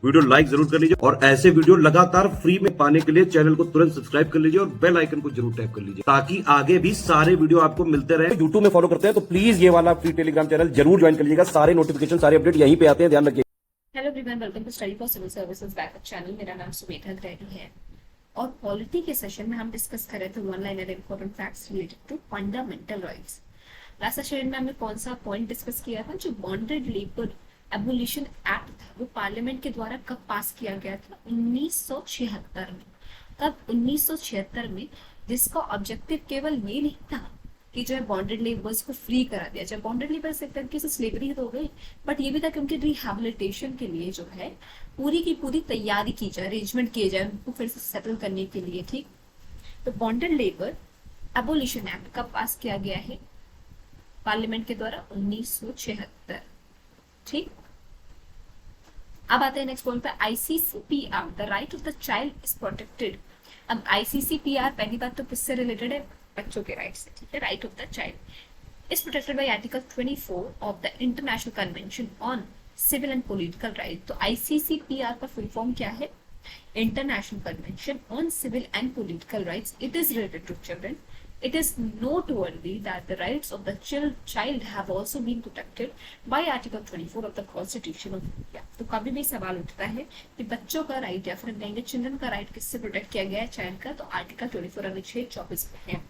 Video like जरूर कर लीजिए और ऐसे वीडियो लगातार फ्री में पाने के लिए चैनल को तुरंत सब्सक्राइब कर लीजिए और बेल आइकन को जरूर टैप कर लीजिए ताकि आगे भी सारे वीडियो आपको मिलते रहे। यूट्यूब में फॉलो करते हैं तो प्लीज ये वाला फ्री टेलीग्राम चैनल जरूर ज्वाइन कर लीजिएगा। सारे नोटिफिकेशन सारे अपडेट यहीं पे आते हैं, ध्यान रखिए। Hello everyone, welcome to study for civil services backup channel. मेरा नाम सुमेधा ग्रैडी है और पॉलिटी के सेशन में हम डिस्कस कर रहे थे one liner important facts related to fundamental rights. Last session में हमने कौन सा पॉइंट डिस्कस किया था? जो बॉन्डेड लेबर एबोलिशन एक्ट था वो पार्लियामेंट के द्वारा कब पास किया गया था? 1976 में। तब 1976 में, जिसका ऑब्जेक्टिव केवल ये नहीं था कि जो है बॉन्डेड लेबर्स को फ्री करा दिया जाए। बॉन्डेड लेबर्स एक तरीके से स्लेवरी तो हो गई, बट ये भी था कि उनके रिहैबिलिटेशन के लिए जो है पूरी की पूरी तैयारी की जाए, अरेंजमेंट किए जाए उनको फिर से सेटल करने के लिए। ठीक, तो बॉन्डेड लेबर एबोलिशन एक्ट कब पास किया गया है? पार्लियामेंट के द्वारा 1976। ठीक, अब आते हैं नेक्स्ट पॉइंट पे। ICCPR, the right of the child is protected. अब आईसीसीपीआर पहली बात तो किससे रिलेटेड है? बच्चों के राइट से। ठीक है, right of the child is protected by article 24 of the international convention on civil and political right. तो आईसीसीपीआर का फुल फॉर्म क्या है? International convention on civil and political rights. It is related to children. It is noteworthy that the rights of the child have also been protected by Article 24 of the Constitution of India. तो कभी भी सवाल उठता है कि बच्चों का right या फिर कहेंगे चिल्ड्रन का राइट किससे प्रोटेक्ट किया गया है? चाइल्ड का। तो आर्टिकल 24 अनुच्छेद 24 में है।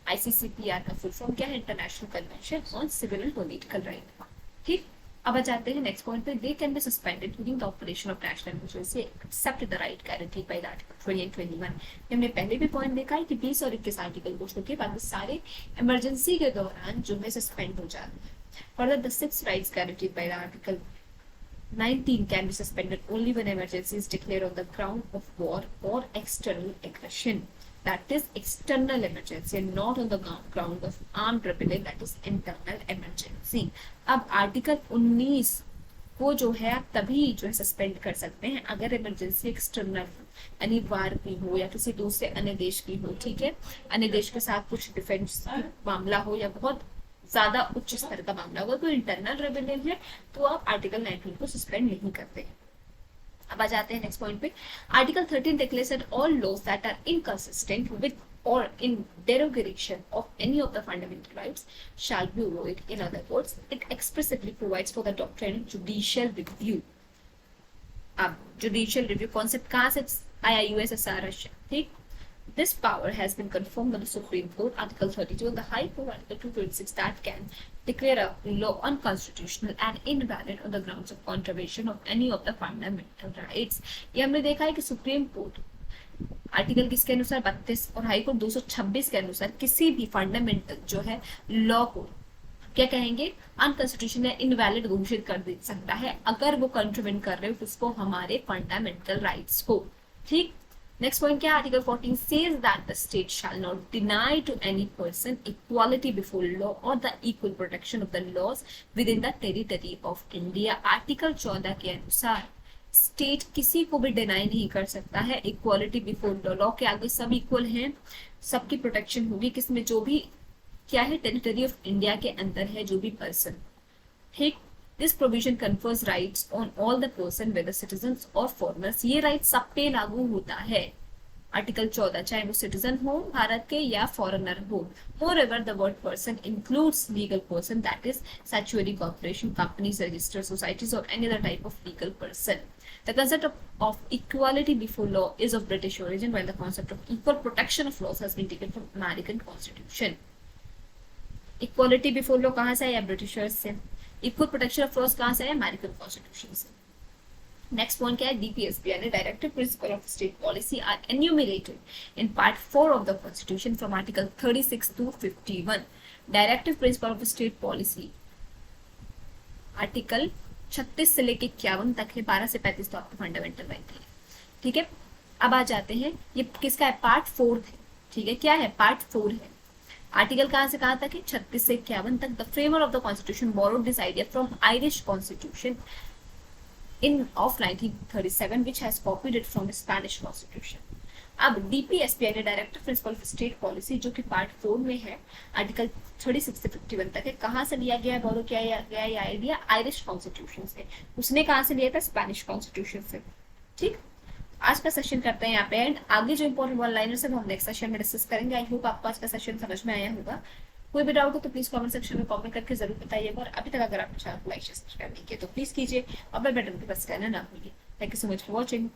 आईसीसीपीआर का फुल फॉर्म क्या है? International convention on civil and political right. ठीक, अब आ जाते हैं नेक्स्ट पॉइंट पे। They can be suspended during the operation of national emergency except the right guaranteed by the article 20 and 21। हमने पहले भी पॉइंट देखा है कि 20 और 21 आर्टिकल को छोड़ के बाकी सारे इमरजेंसी के दौरान जो है सस्पेंड हो जाते हैं। Further the 6 rights guaranteed by the article 19 can be suspended only when emergency is declared on the ground of war or external aggression. That is external emergency and not on the ground of armed rebellion, that is internal emergency. अब article 19 को जो है आप तभी जो है suspend कर सकते हैं अगर इमरजेंसी एक्सटर्नल यानी वार की हो या किसी दूसरे अन्य देश की हो। ठीक है, अन्य देश के साथ कुछ डिफेंस मामला हो या बहुत ज्यादा उच्च स्तर का मामला होगा। तो इंटरनल रेबेलियन है तो आप आर्टिकल 19 को सस्पेंड नहीं करते। अब आ जाते हैं नेक्स्ट पॉइंट पे। Article 13 declares that all laws that are inconsistent with or in derogation of any of the fundamental rights shall be void. In other words, it expressly provides for the doctrine of judicial review. अब judicial review concept कहाँ से आया? USSR. ठीक, this power has been confirmed by the Supreme Court, Article 32, and the High Court, Article 226, that can declare a law unconstitutional and invalid on the grounds of contravention of any of the fundamental rights. ये हमने देखा है कि supreme court article किसके अनुसार 32 और high court 226 के अनुसार किसी भी फंडामेंटल जो है लॉ को क्या कहेंगे? अनकॉन्स्टिट्यूशनल या इनवैलिड घोषित कर दे सकता है अगर वो कंट्रीवेंट कर रहे हो उसको हमारे फंडामेंटल राइट्स को। ठीक, नेक्स्ट पॉइंट क्या? Article 14 says that the state shall not deny to any person equality before law और the equal protection of the laws within the territory of India. Article 14 के अनुसार state किसी को भी deny नहीं कर सकता है इक्वालिटी बिफोर लॉ। लॉ के आगे सब इक्वल हैं, सबकी प्रोटेक्शन होगी किसमें? जो भी क्या है टेरिटरी ऑफ इंडिया के अंदर है जो भी पर्सन। ठीक, this provision confers rights on all the person whether citizens और फॉरेनर्स। ये राइट सब पे लागू होता है। आर्टिकल 14 चाहे वो सिटीजन हो भारत के या फॉरेनर हो। मोreover the word person includes legal person, that is statutory corporation, companies, registered societies or any other type of legal person. The concept of equality before law is of British origin, while the concept of equal protection of laws has been taken from American Constitution. Equality before law कहाँ से आया? Britishers से। Equal protection of laws कहाँ से आया? American constitution से। Next point क्या है? डीपीएसपी यानी directive principle of state policy are enumerated in part 4 of the constitution from article 36 to 51। Directive principle of state policy article 36 से लेके 51 तक है। 12 से 35 तो आपके फंडामेंटल राइट है। ठीक है, अब आ जाते हैं ये किसका है? पार्ट 4 है। ठीक है, क्या है? पार्ट 4 है। आर्टिकल कहाँ से कहाँ तक है? 36 से 51 तक। The framer of the constitution borrowed this idea from Irish constitution of 1937 which has copied it from the Spanish Constitution. अब डीपीएसपी यानी directive principle of state policy जो कि पार्ट 4 में है, आर्टिकल 36 से 51 तक है। कहाँ से लिया गया है? बोलो क्या गया ये आइडिया? आयरिश कॉन्स्टिट्यूशन से। उसने कहाँ से लिया था? स्पेनिश कॉन्स्टिट्यूशन से। ठीक, आज का सेशन करते हैं यहाँ पे एंड आगे जो इंपॉर्टेंट वन लाइनर है वो हम नेक्स्ट सेशन में डिस्कस करेंगे। आई होप आपको आज का सेशन समझ में आया होगा। कोई भी डाउट हो तो प्लीज कमेंट सेक्शन में कमेंट करके जरूर बताइएगा, और अभी तक अगर आप चैनल को लाइक शेयर सब्सक्राइब नहीं किए तो प्लीज कीजिए और बेल बटन को प्रेस करना ना भूलिए। Thank you so much for watching.